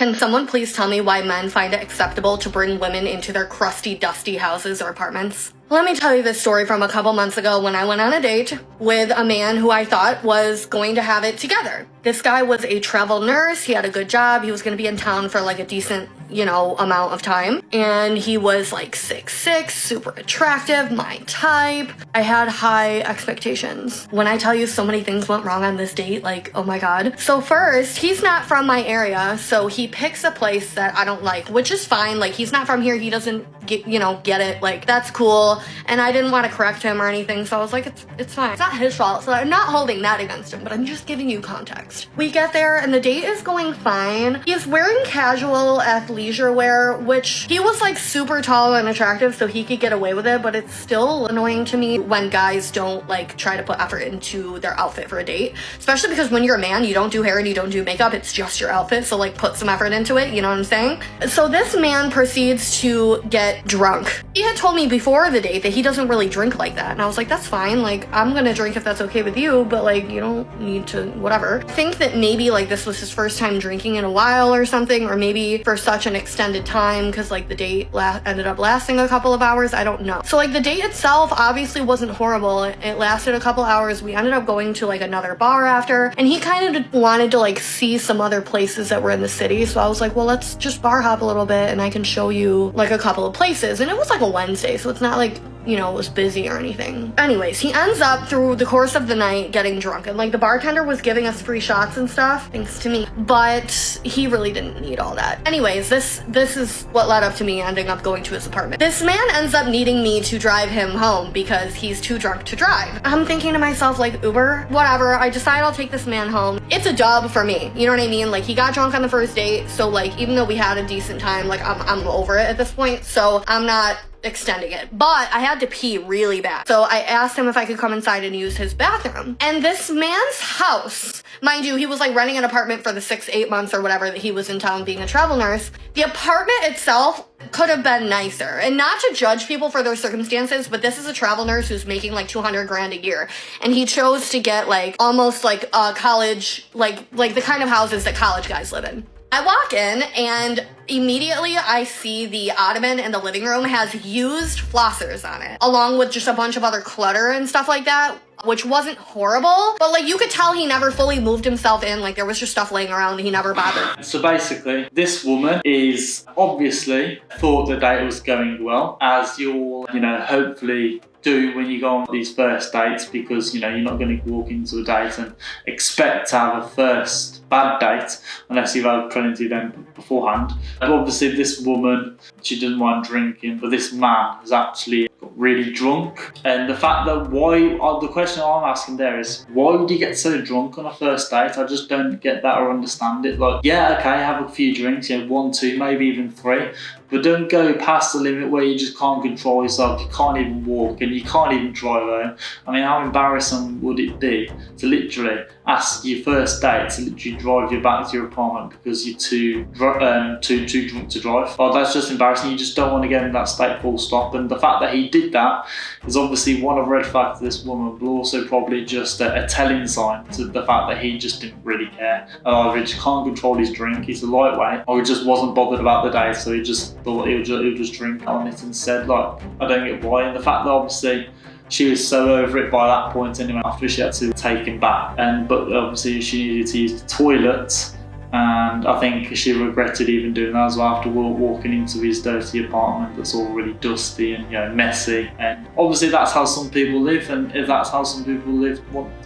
Can someone please tell me why men find it acceptable to bring women into their crusty, dusty houses or apartments? Let me tell you this story from a couple months ago when I went on a date with a man who I thought was going to have it together. This guy was a travel nurse. He had a good job. He was going to be in town for like a decent, amount of time. And he was like 6'6", super attractive, my type. I had high expectations. When I tell you so many things went wrong on this date, like, oh my God. So first, he's not from my area, so he picks a place that I don't like, which is fine. Like, he's not from here. He doesn't get it. Like, that's cool. And I didn't want to correct him or anything, so I was like, it's fine. It's not his fault, so I'm not holding that against him, but I'm just giving you context. We get there, and the date is going fine. He's wearing casual athleisure wear, which he was like super tall and attractive, so he could get away with it, but it's still annoying to me when guys don't like try to put effort into their outfit for a date, especially because when you're a man, you don't do hair and you don't do makeup, it's just your outfit, so like put some effort into it, you know what I'm saying? So this man proceeds to get drunk. He had told me before the date that he doesn't really drink like that, and I was like, that's fine, like I'm gonna drink if that's okay with you, but like you don't need to, whatever. I think that maybe like this was his first time drinking in a while or something, or maybe for such an extended time because like the date ended up lasting a couple of hours, I don't know. So like the date itself obviously wasn't horrible. It lasted a couple hours. We ended up going to like another bar after, and he kind of wanted to like see some other places that were in the city, so I was like, well, let's just bar hop a little bit and I can show you like a couple of places. And it was like a Wednesday, so it's not like it was busy or anything. Anyways, he ends up through the course of the night getting drunk, and like the bartender was giving us free shots and stuff, thanks to me, but he really didn't need all that. Anyways, this is what led up to me ending up going to his apartment. This man ends up needing me to drive him home because he's too drunk to drive. I'm thinking to myself, like, Uber, whatever, I decide I'll take this man home. It's a dub for me, you know what I mean? Like, he got drunk on the first date, so like even though we had a decent time, like I'm over it at this point, so I'm not extending it. But I had to pee really bad, so I asked him if I could come inside and use his bathroom. And this man's house, mind you, he was like renting an apartment for the 6-8 months or whatever that he was in town being a travel nurse. The apartment itself could have been nicer, and not to judge people for their circumstances, but this is a travel nurse who's making like 200 grand a year, and he chose to get like almost like a college, like the kind of houses that college guys live in. I walk in and immediately I see the ottoman in the living room has used flossers on it, along with just a bunch of other clutter and stuff like that, which wasn't horrible, but like you could tell he never fully moved himself in, like there was just stuff laying around and he never bothered. So basically, this woman is obviously thought the date was going well, as you'll, hopefully do when you go on these first dates, because you're not going to walk into a date and expect to have a first bad date unless you've had plenty of them beforehand. And obviously this woman, she doesn't mind drinking, but this man has actually got really drunk. And the fact that the question I'm asking there is, why would you get so drunk on a first date? I just don't get that or understand it. Like, yeah, okay, have a few drinks, 1, 2, maybe even 3, but don't go past the limit where you just can't control yourself, you can't even walk and you can't even drive home. I mean, how embarrassing would it be to literally ask your first date to literally drive you back to your apartment because you're too drunk to drive? Oh, that's just embarrassing. You just don't want to get in that state, full stop. And the fact that he did that is obviously one of red flags to this woman, but also probably just a telling sign to the fact that he just didn't really care. Either he just can't control his drink, he's a lightweight, or he just wasn't bothered about the day, so he just thought he'll just drink on it instead. Like, I don't get why. And the fact that obviously she was so over it by that point anyway, after she had to take him back, but obviously she needed to use the toilet, and I think she regretted even doing that as well after walking into his dirty apartment that's all really dusty and messy. And obviously that's how some people live, and if that's how some people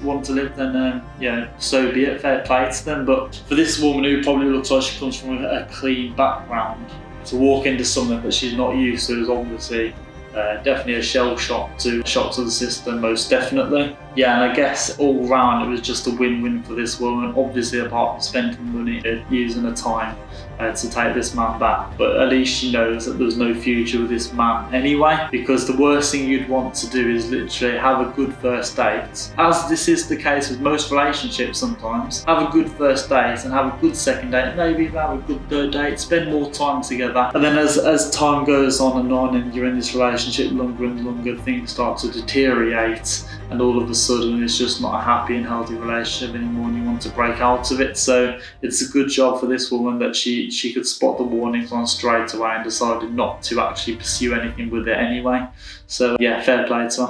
want to live, then so be it, fair play to them. But for this woman who probably looks like she comes from a clean background, to walk into something that she's not used to is obviously definitely a shock to the system, most definitely. Yeah, and I guess all round it was just a win-win for this woman, obviously apart from spending money using her time to take this man back. But at least she knows that there's no future with this man anyway, because the worst thing you'd want to do is literally have a good first date, as this is the case with most relationships sometimes. Have a good first date and have a good second date, maybe even have a good third date, spend more time together, and then as time goes on and you're in this relationship longer and longer, things start to deteriorate and all of a sudden it's just not a happy and healthy relationship anymore and you want to break out of it. So it's a good job for this woman that she could spot the warnings on straight away and decided not to actually pursue anything with it anyway. So yeah, fair play to her.